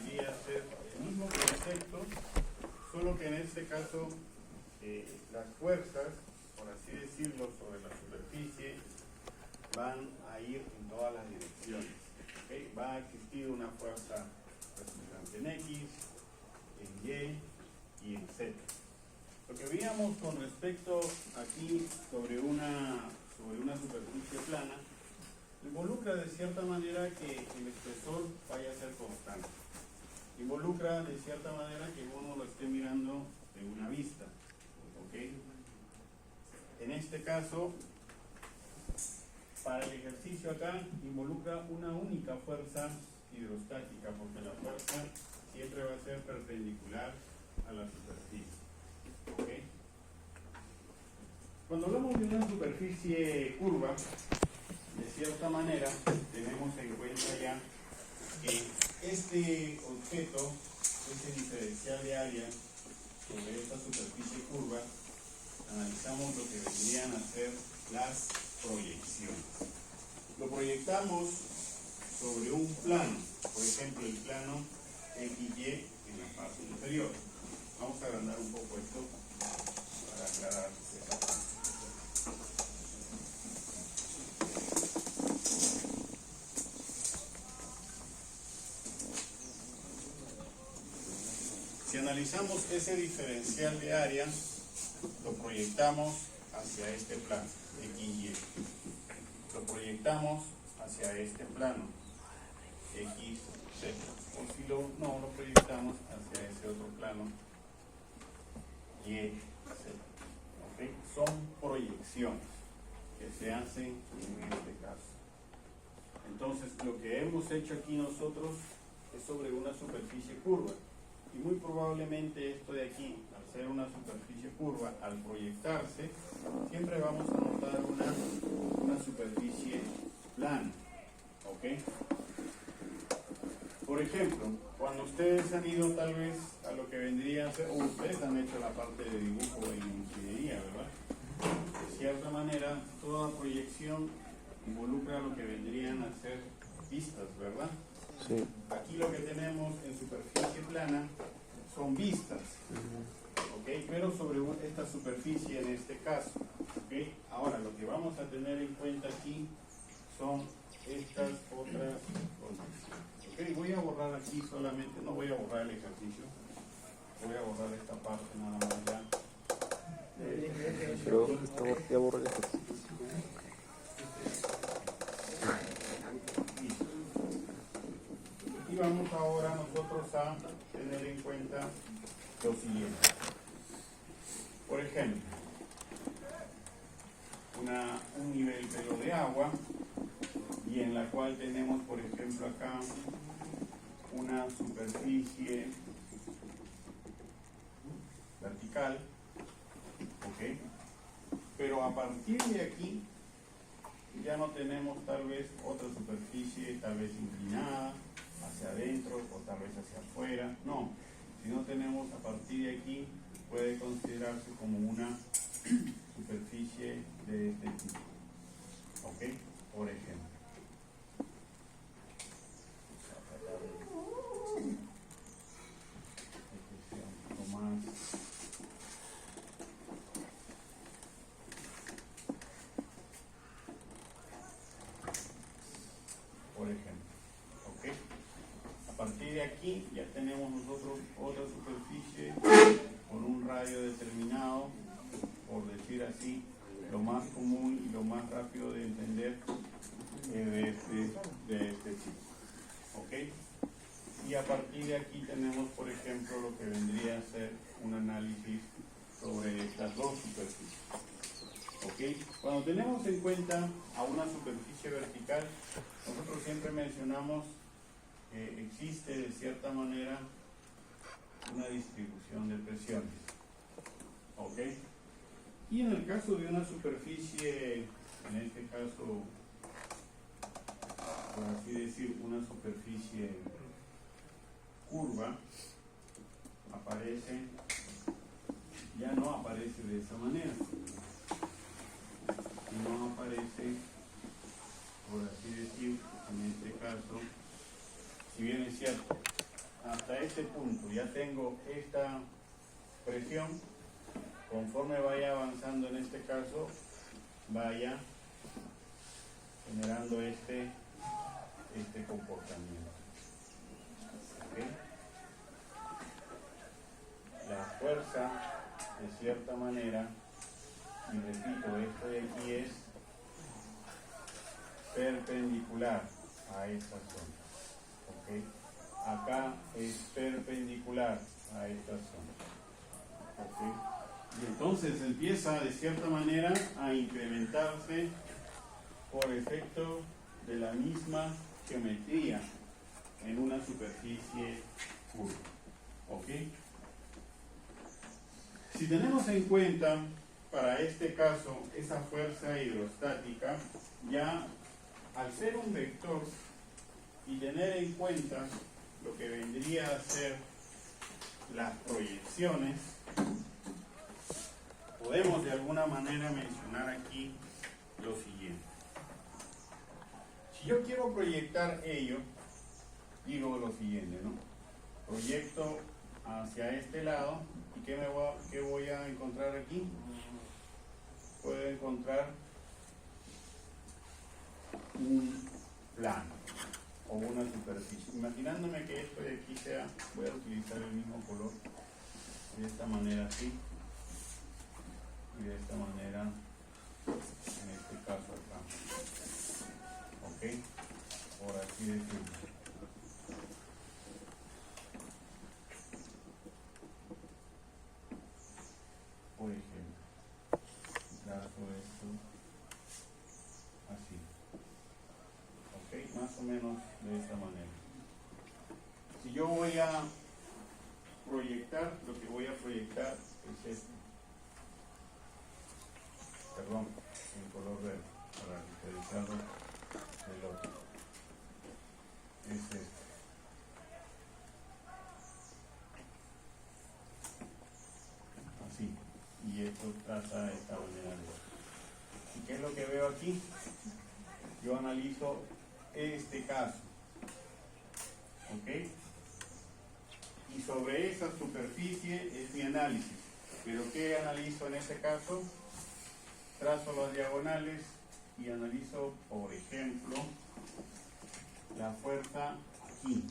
vendría a ser el mismo concepto, solo que en este caso las fuerzas, por así decirlo, sobre la superficie van a ir en todas las direcciones. ¿Okay? Va a existir una fuerza resultante en X, en Y y en Z. Lo que veíamos con respecto aquí sobre una superficie plana involucra de cierta manera que el espesor vaya a ser constante. Involucra de cierta manera que uno lo esté mirando de una vista. ¿Okay? En este caso, para el ejercicio acá, involucra una única fuerza hidrostática, porque la fuerza siempre va a ser perpendicular a la superficie. ¿Okay? Cuando hablamos de una superficie curva, de cierta manera, tenemos en cuenta ya que este objeto, este diferencial de área sobre esta superficie curva, analizamos lo que vendrían a ser las proyecciones. Lo proyectamos sobre un plano, por ejemplo el plano XY en la parte inferior. Vamos a agrandar un poco esto para aclarar esta parte. Si analizamos ese diferencial de área, lo proyectamos hacia este plano, XY. Lo proyectamos hacia este plano, XZ. O si lo proyectamos hacia ese otro plano, YZ. ¿Okay? Son proyecciones que se hacen en este caso. Entonces, lo que hemos hecho aquí nosotros es sobre una superficie curva. Y muy probablemente esto de aquí, al ser una superficie curva, al proyectarse, siempre vamos a notar una superficie plana. ¿Ok? Por ejemplo, cuando ustedes han ido tal vez a lo que vendría a ser, o ustedes han hecho la parte de dibujo en ingeniería, ¿verdad? De cierta manera, toda proyección involucra lo que vendrían a ser vistas, ¿verdad? Sí. Aquí lo que tenemos en superficie plana son vistas, ¿ok? Pero sobre esta superficie en este caso, ¿ok? Ahora, lo que vamos a tener en cuenta aquí son estas otras condiciones, ¿ok? Voy a borrar aquí solamente, no voy a borrar el ejercicio, voy a borrar esta parte nada más ya. Pero ya borré el ejercicio. Y vamos ahora nosotros a tener en cuenta lo siguiente. Por ejemplo, un nivel velo de agua, y en la cual tenemos, por ejemplo, acá una superficie vertical, ¿ok? Pero a partir de aquí ya no tenemos tal vez otra superficie, tal vez inclinada hacia adentro o tal vez hacia afuera, no, si no tenemos a partir de aquí, puede considerarse como una superficie de este tipo, ¿ok? Por ejemplo, por ejemplo, ¿ok? A partir de aquí ya tenemos nosotros otra superficie con un radio determinado, por decir así, lo más común y lo más rápido de entender de este tipo, ¿ok? Y a partir de aquí tenemos, por ejemplo, lo que vendría a ser un análisis sobre estas dos superficies, ¿ok? Cuando tenemos en cuenta a una superficie vertical, nosotros siempre mencionamos que existe de cierta manera una distribución de presiones, ¿ok? Y en el caso de una superficie, en este caso, por así decir, una superficie curva, ya no aparece de esa manera, no aparece, por así decir, en este caso, si bien es cierto, hasta ese punto ya tengo esta presión, conforme vaya avanzando en este caso, vaya generando este comportamiento. ¿Okay? La fuerza, de cierta manera, y repito, esto de aquí es perpendicular a esta zona. ¿Okay? Acá es perpendicular a esta zona. ¿Okay? Y entonces empieza de cierta manera a incrementarse por efecto de la misma geometría en una superficie curva. ¿Ok? Si tenemos en cuenta para este caso esa fuerza hidrostática, ya al ser un vector y tener en cuenta lo que vendría a ser las proyecciones, podemos de alguna manera mencionar aquí lo siguiente. Si yo quiero proyectar ello, digo lo siguiente, ¿no? Proyecto hacia este lado, ¿y qué voy a encontrar aquí? Puedo encontrar un plano o una superficie. Imaginándome que esto de aquí sea, voy a utilizar el mismo color, de esta manera así, y de esta manera, en este caso acá. ¿Ok? Por así decirlo. Por ejemplo, trazo esto así. ¿Ok? Más o menos de esta manera. Si yo voy a proyectar, lo que voy a proyectar es esto. Perdón, en color verde, para diferenciarlo del otro. Es esto. Así. Y esto traza de esta manera. ¿Y qué es lo que veo aquí? Yo analizo este caso. ¿Ok? Y sobre esa superficie es mi análisis. ¿Pero qué analizo en este caso? Trazo las diagonales y analizo, por ejemplo, la fuerza aquí.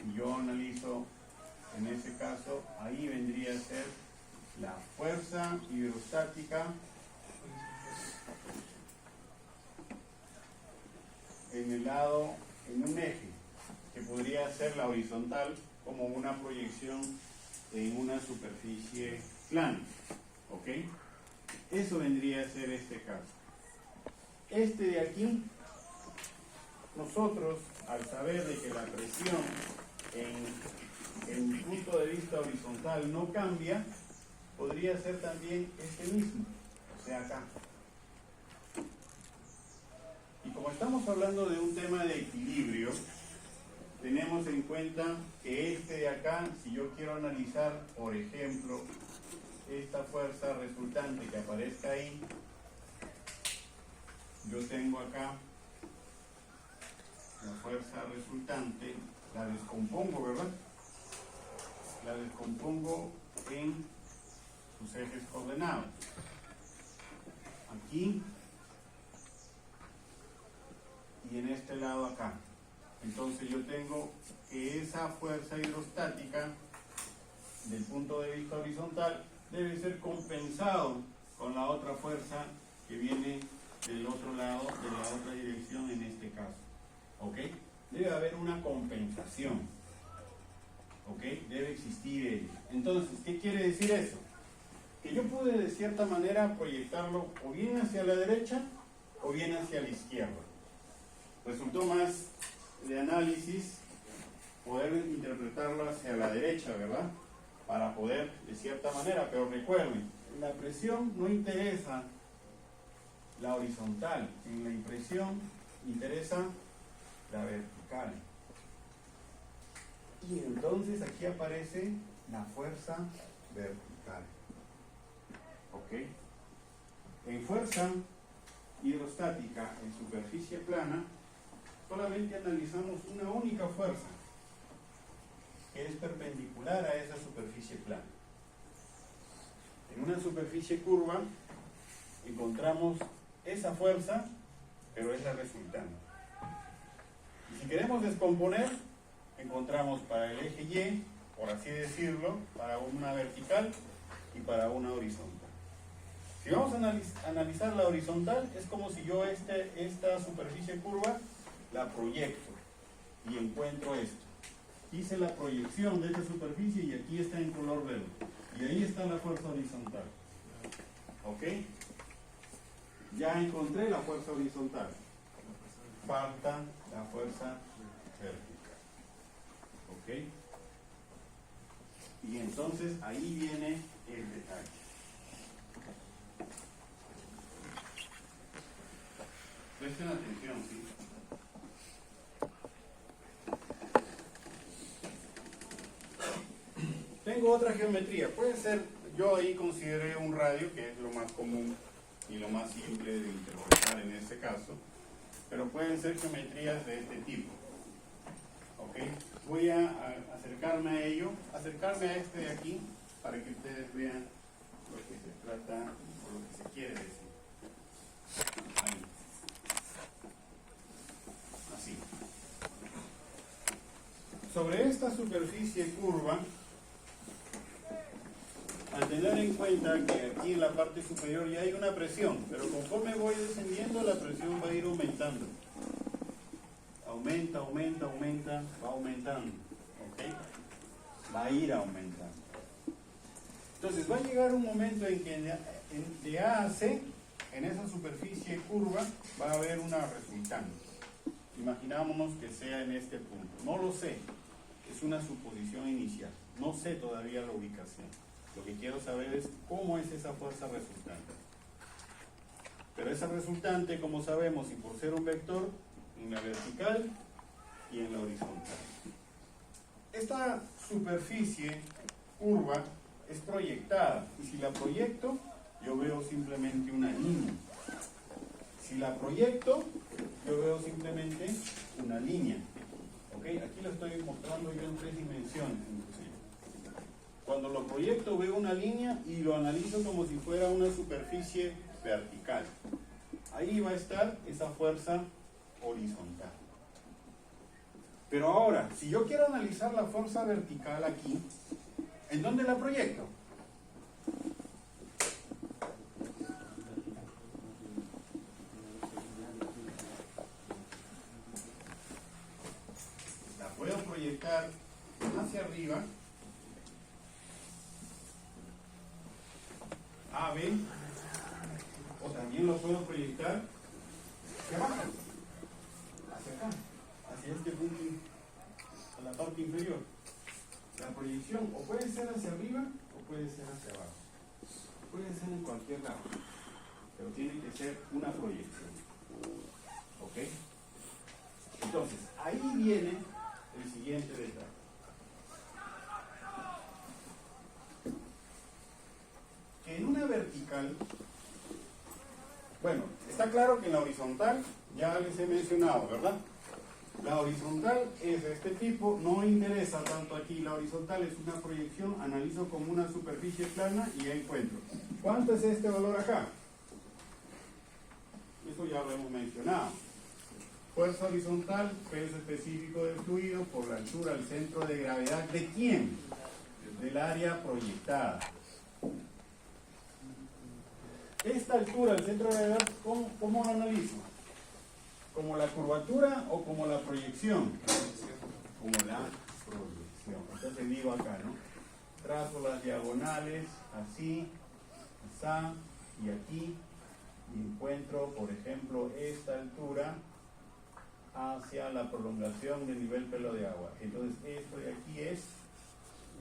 Y yo analizo, en ese caso, ahí vendría a ser la fuerza hidrostática en el lado, en un eje, que podría ser la horizontal como una proyección en una superficie plana. ¿Ok? Eso vendría a ser este caso. Este de aquí, nosotros, al saber de que la presión en un punto de vista horizontal no cambia, podría ser también este mismo, o sea acá. Y como estamos hablando de un tema de equilibrio, tenemos en cuenta que este de acá, si yo quiero analizar, por ejemplo, esta fuerza resultante que aparezca ahí, yo tengo acá la fuerza resultante, la descompongo, ¿verdad? La descompongo en sus ejes coordenados. Aquí y en este lado acá. Entonces yo tengo que esa fuerza hidrostática del punto de vista horizontal debe ser compensado con la otra fuerza que viene del otro lado, de la otra dirección en este caso. ¿Ok? Debe haber una compensación. ¿Ok? Debe existir ello. Entonces, ¿qué quiere decir eso? Que yo pude de cierta manera proyectarlo o bien hacia la derecha o bien hacia la izquierda. Resultó más de análisis poder interpretarlo hacia la derecha, ¿verdad? Para poder, de cierta manera, pero recuerden, la presión no interesa la horizontal, en la impresión interesa la vertical. Y entonces aquí aparece la fuerza vertical. ¿Ok? En fuerza hidrostática en superficie plana, solamente analizamos una única fuerza, que es perpendicular a esa superficie plana. En una superficie curva encontramos esa fuerza, pero es la resultante. Y si queremos descomponer, encontramos para el eje Y, por así decirlo, para una vertical y para una horizontal. Si vamos a analizar la horizontal, es como si yo esta superficie curva la proyecto y encuentro esto. Hice la proyección de esta superficie y aquí está en color verde. Y ahí está la fuerza horizontal. ¿Ok? Ya encontré la fuerza horizontal. Falta la fuerza vertical. ¿Ok? Y entonces ahí viene el detalle. Presten atención, ¿sí? Tengo otra geometría. Puede ser, yo ahí consideré un radio, que es lo más común y lo más simple de interpretar en este caso, pero pueden ser geometrías de este tipo. ¿Ok? Voy a acercarme a ello, acercarme a este de aquí, para que ustedes vean lo que se trata o lo que se quiere decir. Ahí. Así. Sobre esta superficie curva, al tener en cuenta que aquí en la parte superior ya hay una presión, pero conforme voy descendiendo la presión va a ir aumentando. Aumenta, aumenta, aumenta, va aumentando. ¿Ok? Va a ir aumentando. Entonces va a llegar un momento en que de A a C, en esa superficie curva, va a haber una resultante. Imaginámonos que sea en este punto. No lo sé, es una suposición inicial. No sé todavía la ubicación. Lo que quiero saber es cómo es esa fuerza resultante. Pero esa resultante, como sabemos, y por ser un vector, en la vertical y en la horizontal. Esta superficie curva es proyectada, y si la proyecto, yo veo simplemente una línea. Si la proyecto, yo veo simplemente una línea. ¿Ok? Aquí lo estoy mostrando yo en 3 dimensiones. Cuando lo proyecto veo una línea y lo analizo como si fuera una superficie vertical. Ahí va a estar esa fuerza horizontal. Pero ahora, si yo quiero analizar la fuerza vertical aquí, ¿en dónde la proyecto? La puedo proyectar hacia arriba, A, B, o también lo puedo proyectar hacia abajo, hacia acá, hacia este punto, a la parte inferior. La proyección o puede ser hacia arriba o puede ser hacia abajo. Puede ser en cualquier lado, pero tiene que ser una proyección. ¿Ok? Entonces, ahí viene el siguiente detalle. Que en una vertical, bueno, está claro que en la horizontal ya les he mencionado, ¿verdad? La horizontal es de este tipo, no interesa tanto aquí. La horizontal es una proyección, analizo como una superficie plana y ya encuentro. ¿Cuánto es este valor acá? Eso ya lo hemos mencionado. Fuerza horizontal, peso específico del fluido por la altura al centro de gravedad. ¿De quién? Del área proyectada. Esta altura al centro de gravedad, ¿cómo lo analizo? ¿Como la curvatura o como la proyección? Como la proyección. Entonces digo acá, ¿no? Trazo las diagonales, así, así, y aquí, y encuentro, por ejemplo, esta altura hacia la prolongación del nivel pelo de agua. Entonces esto de aquí es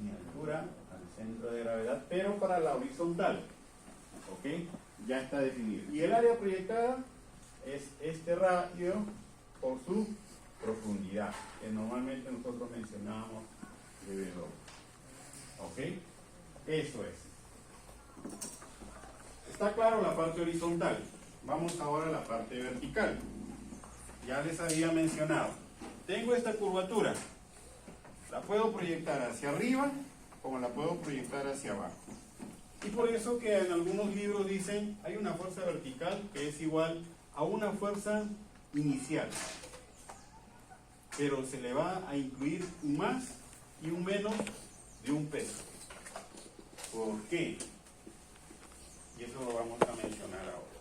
mi altura al centro de gravedad, pero para la horizontal. ¿Ok? Ya está definido. Y el área proyectada es este radio por su profundidad, que normalmente nosotros mencionamos de W. ¿Ok? Eso es. Está claro la parte horizontal. Vamos ahora a la parte vertical. Ya les había mencionado. Tengo esta curvatura. La puedo proyectar hacia arriba como la puedo proyectar hacia abajo. Y por eso que en algunos libros dicen, hay una fuerza vertical que es igual a una fuerza inicial, pero se le va a incluir un más y un menos de un peso. ¿Por qué? Y eso lo vamos a mencionar ahora.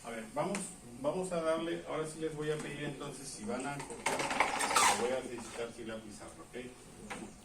A ver, vamos a darle, ahora sí les voy a pedir entonces si van a copiar, les voy a necesitar si la pizarra, ¿ok?